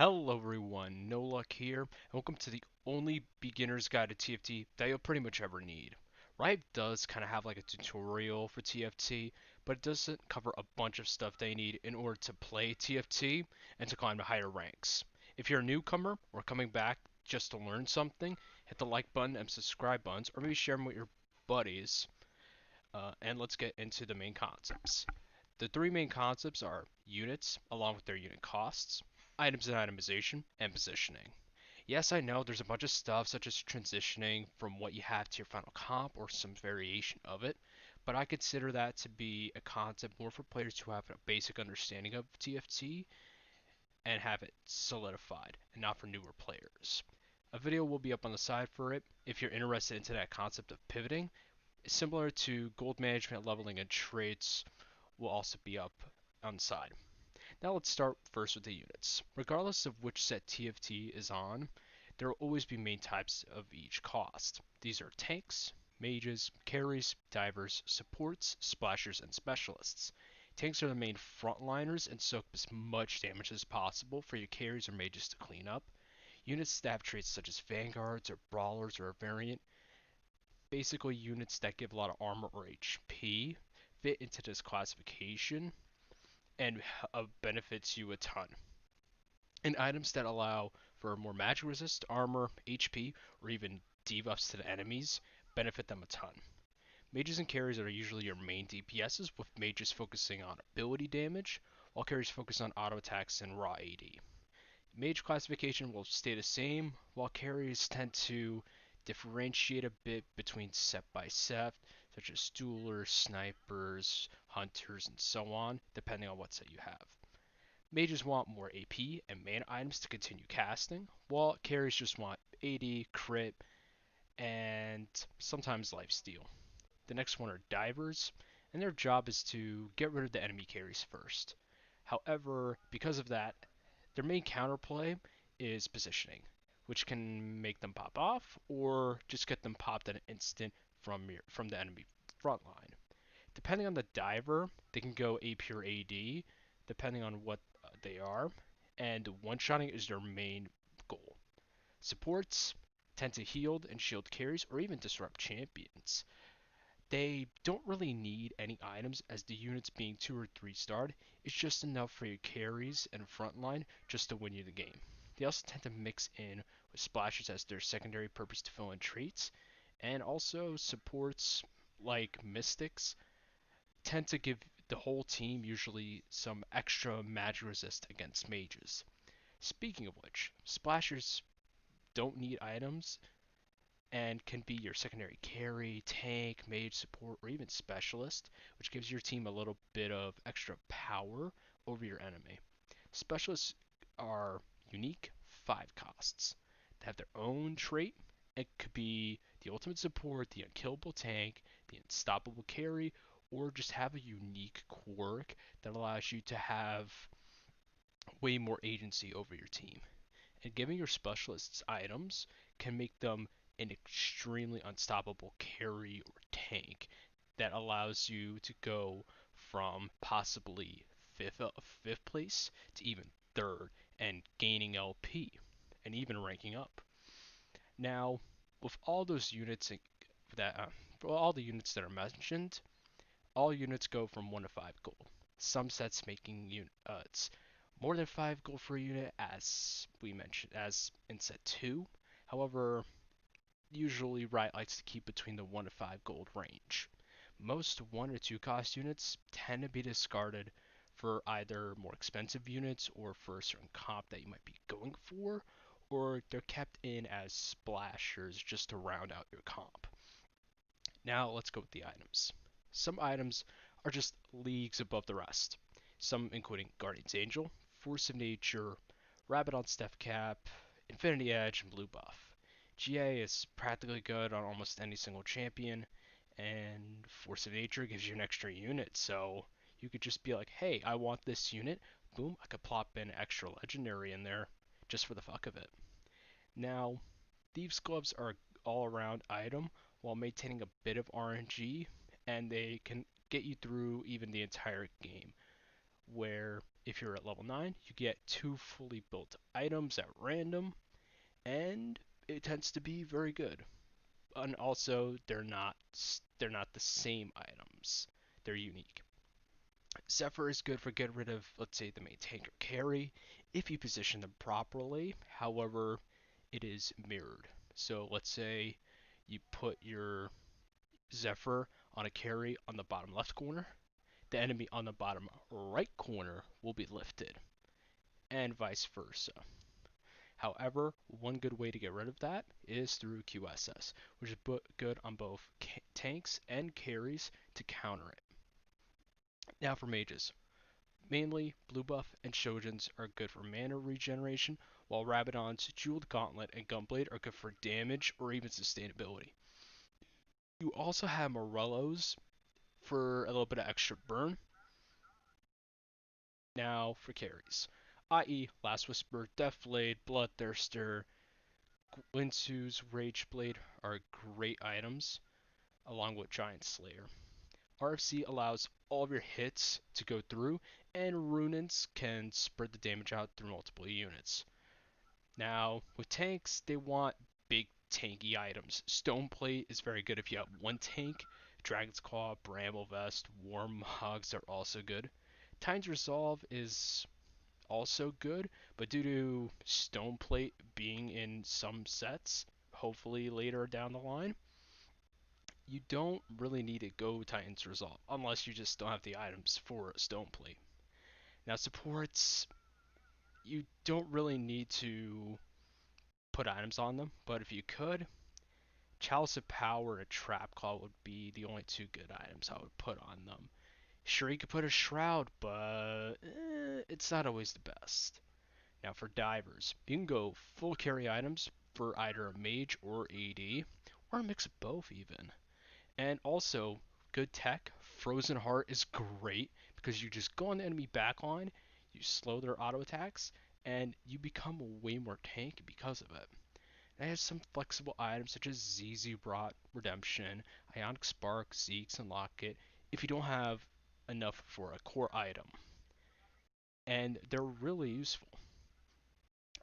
Hello everyone, No Luck here, and welcome to the only beginner's guide to TFT that you'll pretty much ever need. Riot does kind of have like a tutorial for TFT, but it doesn't cover a bunch of stuff they need in order to play TFT and to climb to higher ranks. If you're a newcomer or coming back just to learn something, hit the like button and subscribe buttons, or maybe share them with your buddies, and let's get into the main concepts. The three main concepts are units, along with their unit costs, items and itemization, and positioning. Yes, I know there's a bunch of stuff such as transitioning from what you have to your final comp or some variation of it, but I consider that to be a concept more for players who have a basic understanding of TFT and have it solidified, and not for newer players. A video will be up on the side for it if you're interested into that concept of pivoting. Similar to gold management, leveling, and traits will also be up on the side. Now let's start first with the units. Regardless of which set TFT is on, there will always be main types of each cost. These are tanks, mages, carries, divers, supports, splashers, and specialists. Tanks are the main frontliners and soak as much damage as possible for your carries or mages to clean up. Units that have traits such as vanguards or brawlers or a variant, basically units that give a lot of armor or HP, fit into this classification and benefits you a ton. And items that allow for more magic resist, armor, HP, or even debuffs to the enemies benefit them a ton. Mages and carries are usually your main DPSs, with mages focusing on ability damage, while carries focus on auto attacks and raw AD. Mage classification will stay the same, while carries tend to differentiate a bit between set by set, such as duelers, snipers, hunters, and so on, depending on what set you have. Mages want more AP and mana items to continue casting, while carries just want AD, crit, and sometimes lifesteal. The next one are divers, and their job is to get rid of the enemy carries first. However, because of that, their main counterplay is positioning, which can make them pop off or just get them popped at an instant from the enemy front line. Depending on the diver, they can go A pure AD, depending on what they are, and one-shotting is their main goal. Supports tend to heal and shield carries or even disrupt champions. They don't really need any items, as the units being 2 or 3 starred is just enough for your carries and frontline just to win you the game. They also tend to mix in with splashes as their secondary purpose to fill in traits, and also supports like mystics tend to give the whole team usually some extra magic resist against mages. Speaking of which, splashers don't need items and can be your secondary carry, tank, mage, support, or even specialist, which gives your team a little bit of extra power over your enemy. Specialists are unique 5 costs. They have their own trait. It could be the ultimate support, the unkillable tank, the unstoppable carry, or just have a unique quirk that allows you to have way more agency over your team. And giving your specialists items can make them an extremely unstoppable carry or tank that allows you to go from possibly fifth place to even third and gaining LP and even ranking up. Now, with all those units that for all the units that are mentioned, all units go from 1 to 5 gold. Some sets making units more than 5 gold for a unit, as we mentioned, as in set 2. However, usually Riot likes to keep between the 1 to 5 gold range. Most 1 or 2 cost units tend to be discarded for either more expensive units or for a certain comp that you might be going for, or they're kept in as splashers just to round out your comp. Now let's go with the items. Some items are just leagues above the rest. Some including Guardian's Angel, Force of Nature, Rabbit on Step Cap, Infinity Edge, and Blue Buff. GA is practically good on almost any single champion, and Force of Nature gives you an extra unit, so you could just be like, hey, I want this unit. Boom, I could plop in extra legendary in there just for the fuck of it. Now, Thieves' Gloves are an all-around item while maintaining a bit of RNG, and they can get you through even the entire game. where if you're at level 9, you get 2 fully built items at random, and it tends to be very good. And also, they're not the same items. They're unique. Zephyr is good for getting rid of, let's say, the main tank or carry if you position them properly. However, it is mirrored. So let's say you put your Zephyr on a carry on the bottom left corner, the enemy on the bottom right corner will be lifted, and vice versa. However, one good way to get rid of that is through QSS, which is good on both tanks and carries to counter it. Now for mages. Mainly, blue buff and Shojins are good for mana regeneration, while Rabadon's Jeweled Gauntlet and Gunblade are good for damage or even sustainability. You also have Morellos for a little bit of extra burn. Now for carries, i.e. Last Whisper, Deathblade, Bloodthirster, Linsu's Rageblade are great items, along with Giant Slayer. RFC allows all of your hits to go through, and Runins can spread the damage out through multiple units. Now, with tanks, they want big tanky items. Stoneplate is very good if you have one tank. Dragon's Claw, Bramble Vest, Warmhogs are also good. Titan's Resolve is also good, but due to Stoneplate being in some sets, hopefully later down the line, you don't really need to go Titan's Resolve unless you just don't have the items for Stoneplate. Now supports, you don't really need to put items on them, but if you could, Chalice of Power and Trap Claw would be the only two good items I would put on them. Sure, you could put a Shroud, but it's not always the best. Now for divers, you can go full carry items for either a mage or AD, or a mix of both even. And also, good tech, Frozen Heart is great because you just go on the enemy backline, you slow their auto attacks, and you become way more tanky because of it. It has some flexible items such as ZZ Rot, Redemption, Ionic Spark, Zeeks, and Locket if you don't have enough for a core item. And they're really useful.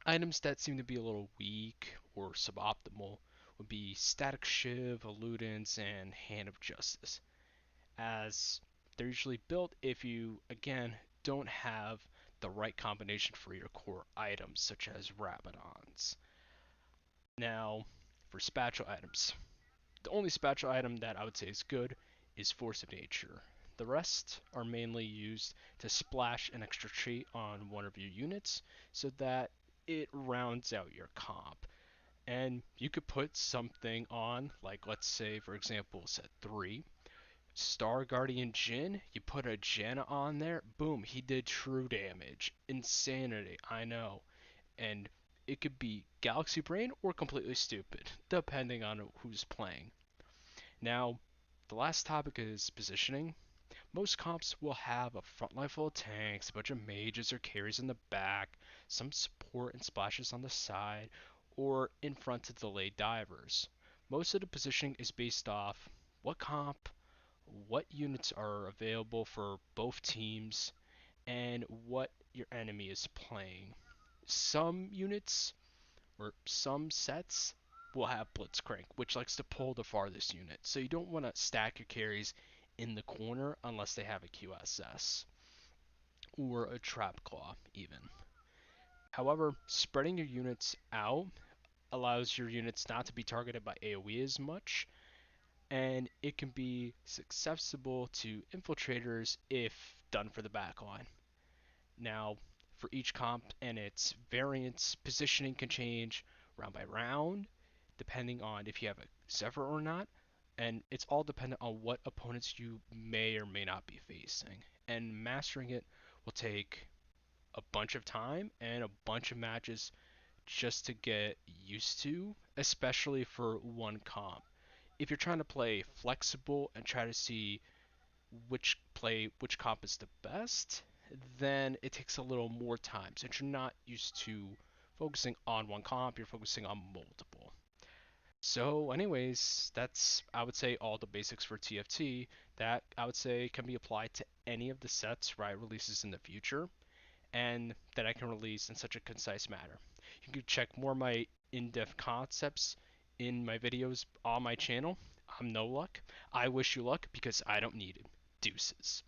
Items that seem to be a little weak or suboptimal would be Static Shiv, Eludence, and Hand of Justice, as they're usually built if you, again, don't have the right combination for your core items, such as Rabadons. Now, for spatula items, the only spatula item that I would say is good is Force of Nature. The rest are mainly used to splash an extra trait on one of your units so that it rounds out your comp. And you could put something on, like let's say for example set 3, Star Guardian Jin, you put a Janna on there, boom, he did true damage. Insanity, I know. And it could be Galaxy Brain or completely stupid, depending on who's playing. Now, the last topic is positioning. Most comps will have a front line full of tanks, a bunch of mages or carries in the back, some support and splashes on the side, or in front to delay divers. Most of the positioning is based off what comp, what units are available for both teams, and what your enemy is playing. Some units or some sets will have Blitzcrank, which likes to pull the farthest unit. So you don't want to stack your carries in the corner unless they have a QSS or a Trap Claw even. However, spreading your units out allows your units not to be targeted by AoE as much, and it can be susceptible to infiltrators if done for the backline. Now, for each comp and its variants, positioning can change round by round, depending on if you have a Zephyr or not, and it's all dependent on what opponents you may or may not be facing. And mastering it will take a bunch of time and a bunch of matches just to get used to, especially for one comp. If you're trying to play flexible and try to see which comp is the best, then it takes a little more time. Since you're not used to focusing on one comp, you're focusing on multiple. So, anyways, that's I would say all the basics for TFT that I would say can be applied to any of the sets Riot releases in the future, and that I can release in such a concise manner. You can check more of my in-depth concepts in my videos on my channel. I'm No Luck. I wish you luck because I don't need it. Deuces.